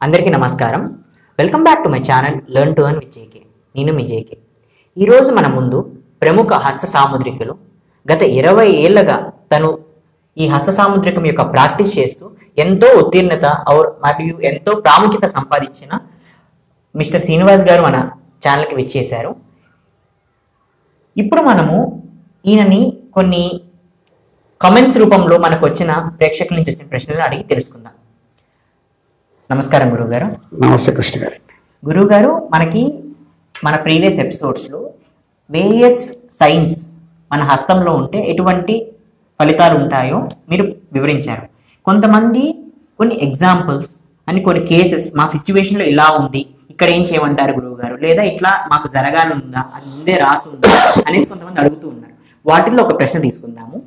అందరికీ నమస్కారం. Welcome back to my channel learn to earn with JK. నేను మీ JK. ఈరోజు మన ముందు ప్రముఖ హస్త సాముద్రికులు గత 20 ఏళ్లుగా తను ఈ హస్త సాముద్రికం యొక్క ప్రాక్టీస్ చేస్తూ ఎంతో ఉత్తీర్ణత మరియు ఎంతో ప్రాముఖ్యత సంపాదించిన మిస్టర్ శ్రీనివాస్ గారు మన ఛానల్కి విచ్చేశారు. ఇప్పుడు మనము ఈయనని కొన్ని కామెంట్స్ రూపంలో మనకు వచ్చిన ప్రేక్షకుల నుంచి వచ్చిన ప్రశ్నలను అడిగి తెలుసుకుందాం. నమస్కారం గురువుగారు. నమస్తే కృష్ణ గారు. గురువుగారు, మనకి మన ప్రీవియస్ ఎపిసోడ్స్లో వేరియస్ సైన్స్ మన హస్తంలో ఉంటే ఎటువంటి ఫలితాలు ఉంటాయో మీరు వివరించారు. కొంతమంది కొన్ని ఎగ్జాంపుల్స్ అని కొన్ని కేసెస్ మా సిచ్యువేషన్లో ఇలా ఉంది, ఇక్కడ ఏం చేయమంటారు గురువుగారు, లేదా ఇట్లా మాకు జరగాలి ఉందా, అది ముందే రాసి ఉందా అనేసి కొంతమంది అడుగుతూ ఉన్నారు. వాటిల్లో ఒక ప్రశ్న తీసుకుందాము.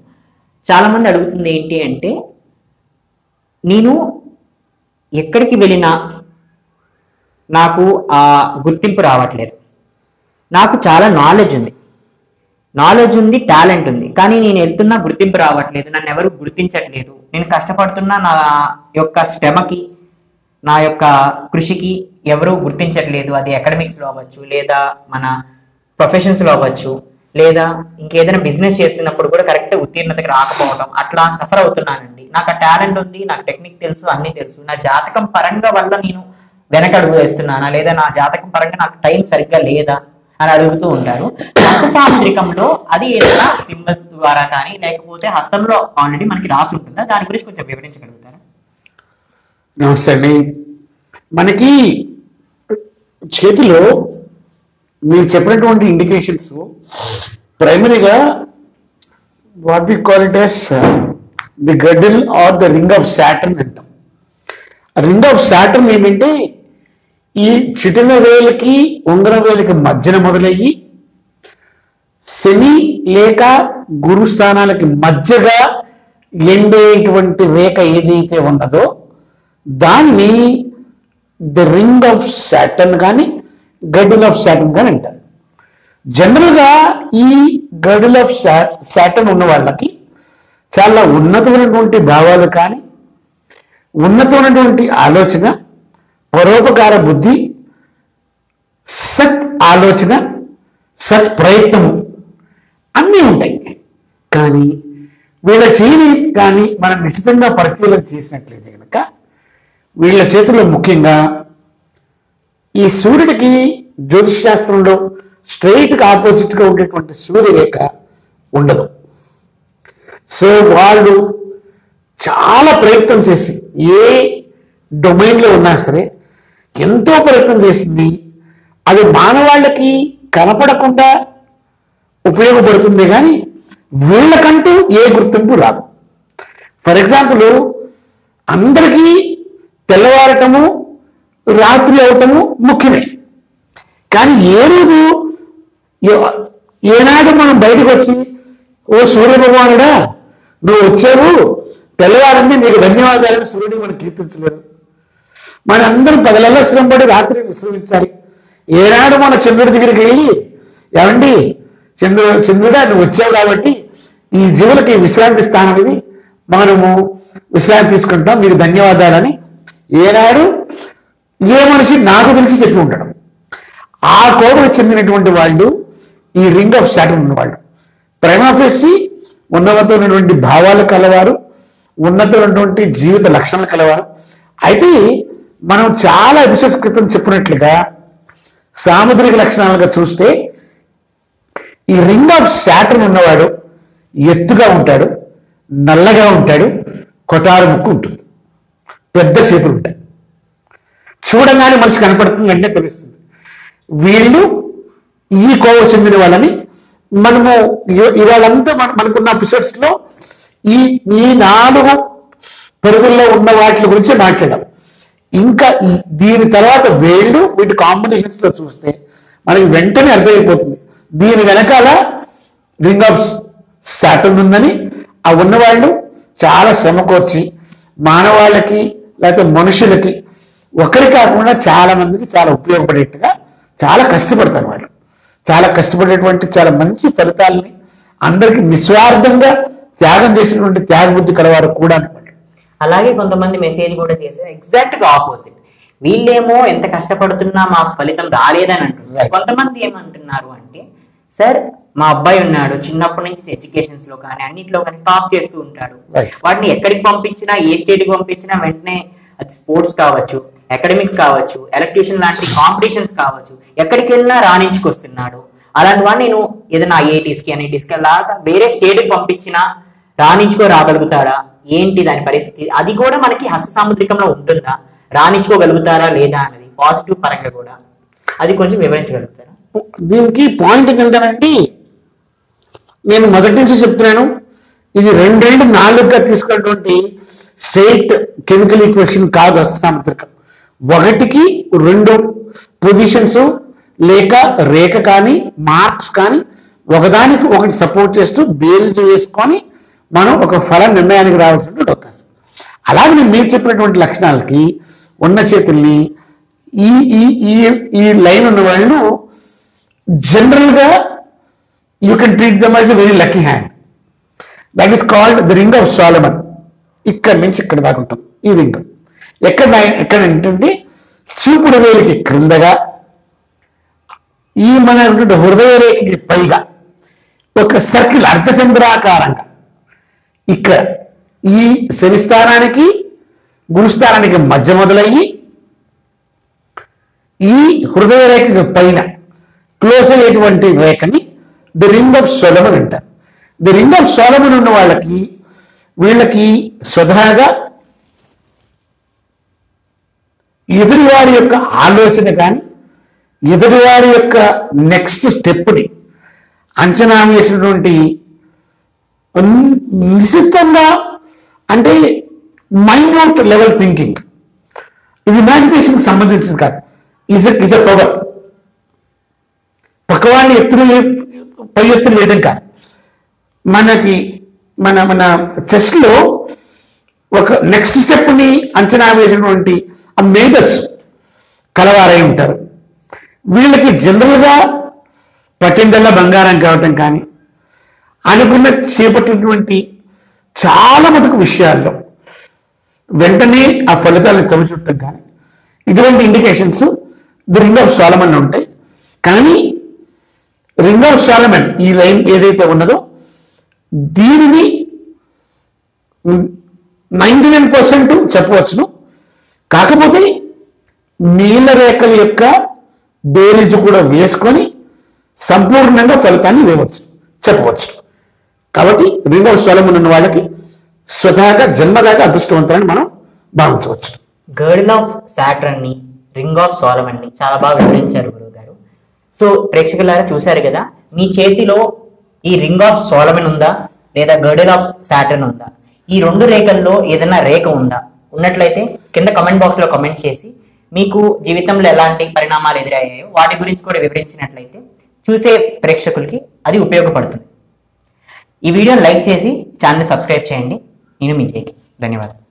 చాలామంది అడుగుతుంది ఏంటి అంటే, నేను ఎక్కడికి వెళ్ళినా నాకు ఆ గుర్తింపు రావట్లేదు. నాకు చాలా నాలెడ్జ్ ఉంది, టాలెంట్ ఉంది, కానీ నేను వెళ్తున్నా గుర్తింపు రావట్లేదు, నన్ను ఎవరు గుర్తించట్లేదు. నేను కష్టపడుతున్నా నా యొక్క శ్రమకి, నా యొక్క కృషికి ఎవరు గుర్తించట్లేదు. అది అకాడమిక్స్లో అవ్వచ్చు, లేదా మన ప్రొఫెషన్స్లో అవ్వచ్చు, లేదా ఇంకేదైనా బిజినెస్ చేస్తున్నప్పుడు కూడా కరెక్ట్ ఉత్తీర్ణతకి రాకపోవడం, అట్లా సఫర్ అవుతున్నానండి. నాకు ఆ టాలెంట్ ఉంది, నాకు టెక్నిక్ తెలుసు, అన్నీ తెలుసు, నా జాతకం పరంగా వల్ల నేను వెనకడుగు వేస్తున్నానా, లేదా నా జాతకం పరంగా నాకు టైం సరిగ్గా లేదా అని అడుగుతూ ఉంటారు. హస్త సాముద్రికంలో అది ఏదైనా సింబల్స్ ద్వారా కానీ లేకపోతే హస్తంలో ఆల్రెడీ మనకి రాసి ఉంటుందా, దాని గురించి కొంచెం వివరించగలుగుతారా? నమస్తే అండి. మనకి చేతిలో మీరు చెప్పినటువంటి ఇండికేషన్స్ ప్రైమరీగా what we call it as the girdle or the ring of Saturn అంటాం. రింగ్ ఆఫ్ సాటర్న్ ఏమంటే ఈ చిటిన వేలికి ఉంగరం వేలికి మధ్యన మొదలయ్యి శని లేక గురు స్థానాలకి మధ్యగా ఎండేటువంటి రేఖ ఏదైతే ఉన్నదో దాన్ని ద రింగ్ ఆఫ్ సాటర్న్ కానీ గడిల్ ఆఫ్ సాటర్న్ కానీ అంటారు. జనరల్గా ఈ గడిల్ ఆఫ్ సాటర్న్ ఉన్న వాళ్ళకి చాలా ఉన్నతమైనటువంటి భావాలు కానీ, ఉన్నతమైనటువంటి ఆలోచన, పరోపకార బుద్ధి, సత్ ఆలోచన, సత్ ప్రయత్నము అన్నీ ఉంటాయి. కానీ వీళ్ళ చేతిని కానీ మనం నిశ్చితంగా పరిశీలన చేసినట్లయితే కనుక వీళ్ళ చేతుల్లో ముఖ్యంగా ఈ సూర్యుడికి జ్యోతిష్ శాస్త్రంలో స్ట్రైట్గా ఆపోజిట్గా ఉండేటువంటి సూర్యరేఖ ఉండదు. సో వాళ్ళు చాలా ప్రయత్నం చేసి ఏ డొమైన్లో ఉన్నా సరే ఎంతో ప్రయత్నం చేసింది, అది మానవాళ్ళకి కనపడకుండా ఉపయోగపడుతుంది, కానీ వీళ్ళకంటూ ఏ గుర్తింపు రాదు. ఫర్ ఎగ్జాంపుల్, అందరికీ తెల్లవారటము రాత్రి అవటము ముఖ్యమే, కానీ ఏ రోజు ఏనాడు మనం బయటకు వచ్చి ఓ సూర్య భగవానుడా నువ్వు వచ్చావు, తెల్లవారింది, నీకు ధన్యవాదాలని సూర్యుడిని మనం కీర్తించలేదు. మన అందరం పగలల్లా శ్రమపడి రాత్రి విశ్రమించాలి. ఏనాడు మన చంద్రుడి దగ్గరికి వెళ్ళి ఏమండి చంద్రుడా నువ్వు వచ్చావు కాబట్టి ఈ జీవులకి విశ్రాంతి స్థానం ఇది, మనము విశ్రాంతి తీసుకుంటాం, మీకు ధన్యవాదాలని ఏనాడు ఏ మనిషి నాకు తెలిసి చెప్పి ఉండడం. ఆ కోవకు చెందినటువంటి వాళ్ళు ఈ రింగ్ ఆఫ్ సాటర్న్ ఉన్నవాళ్ళు ప్రైమాఫేసి ఉన్నతమైనటువంటి భావాలు కలవారు, ఉన్నతమైనటువంటి జీవిత లక్షణాలు కలవారు. అయితే మనం చాలా ఎపిసోడ్స్ క్రితం చెప్పినట్లుగా సాముద్రిక లక్షణాలుగా చూస్తే ఈ రింగ్ ఆఫ్ సాటర్న్ ఉన్నవాడు ఎత్తుగా ఉంటాడు, నల్లగా ఉంటాడు, కొటారు ముక్కు ఉంటుంది, పెద్ద చేతులు ఉంటాయి, చూడగానే మనిషి కనపడుతుంది అంటే తెలుస్తుంది వీళ్ళు ఈ కోవకు చెందిన వాళ్ళని. మనము ఇవాళంతా మనకున్న ఎపిసోడ్స్ లో ఈ 4 పరిధుల్లో ఉన్న వాటి గురించి మాట్లాడాం. ఇంకా దీని తర్వాత వీటి కాంబినేషన్స్ తో చూస్తే మనకి వెంటనే అర్థమైపోతుంది దీని వెనకాల రింగ్ ఆఫ్ సాటర్న్ ఉందని. ఆ ఉన్నవాళ్ళు చాలా శ్రమకొచ్చి మానవాళ్ళకి లేకపోతే మనుషులకి ఒకరి కాకుండా చాలా మందికి చాలా ఉపయోగపడేట్టుగా చాలా కష్టపడతారు. వాళ్ళు చాలా కష్టపడేటువంటి చాలా మంచి ఫలితాలని అందరికీ నిస్వార్థంగా త్యాగం చేసినటువంటి త్యాగబుద్ధి కలవారు కూడా. అలాగే కొంతమంది మెసేజ్ కూడా చేశారు ఎగ్జాక్ట్గా ఆపోజిట్. వీళ్ళేమో ఎంత కష్టపడుతున్నా మాకు ఫలితం రాలేదని అంటున్నారు. Right. కొంతమంది ఏమంటున్నారు అంటే, సార్ మా అబ్బాయి ఉన్నాడు, చిన్నప్పటి నుంచి ఎడ్యుకేషన్స్ లో కానీ అన్నిట్లో కానీ టాప్ చేస్తూ ఉంటాడు, Right. వాటిని ఎక్కడికి పంపించినా ఏ స్టేట్ కి పంపించినా వెంటనే అది స్పోర్ట్స్ కావచ్చు, అకాడమిక్ కావచ్చు, ఎలక్ట్యూషన్ లాంటి కాంపిటీషన్స్ కావచ్చు, ఎక్కడికి వెళ్ళినా రాణించుకొస్తున్నాడు. అలాంటి వాడిని నేను ఏదైనా ఐఐటీస్ కి NITs కి లాగా వేరే స్టేట్ కి పంపించినా రాణించుకో రాగలుగుతాడా, ఏంటి దాని పరిస్థితి, అది కూడా మనకి హస్త సాముద్రికంలో ఉంటుందా, రాణించుకోగలుగుతారా లేదా అనేది పాజిటివ్ పరంగా కూడా అది కొంచెం వివరించగలుగుతారా? దీనికి పాయింట్ ఏంటంటే, నేను మొదటి నుంచి చెప్తున్నాను, ఇది 2-4గా తీసుకున్నటువంటి స్ట్రైట్ కెమికల్ ఈక్వేషన్ కాదు హస్త సాముద్రికం. 1కి 2 పొజిషన్స్ లేక రేఖ కానీ మార్క్స్ కానీ ఒకదానికి ఒకటి సపోర్ట్ చేస్తూ బేరీజు వేసుకొని మనం ఒక ఫల నిర్ణయానికి రావాల్సిన అవకాశం. అలాగే మీరు చెప్పినటువంటి లక్షణాలకి ఉన్న చేతుల్ని ఈ ఈ ఈ ఈ లైన్ ఉన్న వాళ్ళు జనరల్గా you can treat them as a very lucky hand. That is called the ring of Solomon. ఇక్కడ నుంచి ఇక్కడ దాకా ఉంటుంది ఈ రింగ్. ఎక్కడ ఏంటంటే చూపుడు వేలికి క్రిందగా ఈ మన హృదయ రేఖకి పైగా ఒక సర్కిల్ అర్ధచంద్రాకారంగా ఇక్కడ ఈ శనిస్థానానికి గురుస్థానానికి మధ్య మొదలయ్యి ఈ హృదయ రేఖకి పైన క్లోజ్ అయ్యేటువంటి రేఖని ది రింగ్ ఆఫ్ సొలమన్ అంటారు. ది రింగ్ ఆఫ్ సొలమన్ ఉన్న వీళ్ళకి స్వతహాగా ఎదుటివారి యొక్క ఆలోచన కానీ ఎదుటివారి యొక్క నెక్స్ట్ స్టెప్ని అంచనా వేసినటువంటి నిశ్చితంగా అంటే మైన్యూట్ లెవెల్ థింకింగ్. ఇది ఇమాజినేషన్కి సంబంధించింది కాదు, ఇజ్ ఎ పవర్. పక్కవాడిని పై ఎత్తులు వేయడం కాదు. మనకి మన చెస్లో ఒక నెక్స్ట్ స్టెప్ని అంచనా వేసినటువంటి ఆ మేధస్సు కలవారై ఉంటారు. వీళ్ళకి జనరల్గా పట్టిందల్లా బంగారం కావటం కానీ అనుకున్న చేపట్టినటువంటి చాలా మటుకు విషయాల్లో వెంటనే ఆ ఫలితాలను చవిచూడటం కానీ ఇటువంటి indications the ring of Solomon ఉంటాయి. కానీ రింగ్ ఆఫ్ సాలమన్ ఈ లైన్ ఏదైతే ఉన్నదో దీనిని 99% చెప్పవచ్చును. కాకపోతే నీల రేఖల యొక్క బేరీజు కూడా వేసుకొని సంపూర్ణంగా ఫలితాన్ని చెప్పవచ్చు. కాబట్టి రింగ్ ఆఫ్ సాలమన్ ఉన్న వాళ్ళకి స్వతహాగా జన్మదాకా అదృష్టవంతులని మనం భావించవచ్చు. గర్డిల్ ఆఫ్ సాటర్న్ ని, రింగ్ ఆఫ్ సాలమన్ ని చాలా బాగా వివరించారు గురువు గారు. సో ప్రేక్షకులారా చూశారు కదా, మీ చేతిలో ఈ రింగ్ ఆఫ్ సాలమన్ ఉందా లేదా గర్డిల్ ఆఫ్ సాటర్న్ ఉందా, ఈ 2 రేఖల్లో ఏదైనా రేఖ ఉందా, ఉన్నట్లయితే కింద కమెంట్ బాక్స్ లో కమెంట్ చేసి మీకు జీవితంలో ఎలాంటి పరిణామాలు ఎదురయ్యాయో వాటి గురించి కూడా వివరించినట్లయితే చూసే ప్రేక్షకులకి అది ఉపయోగపడుతుంది. ఈ వీడియోని లైక్ చేసి ఛానల్ని సబ్స్క్రైబ్ చేయండి. నేను మీ జేకి. ధన్యవాదాలు.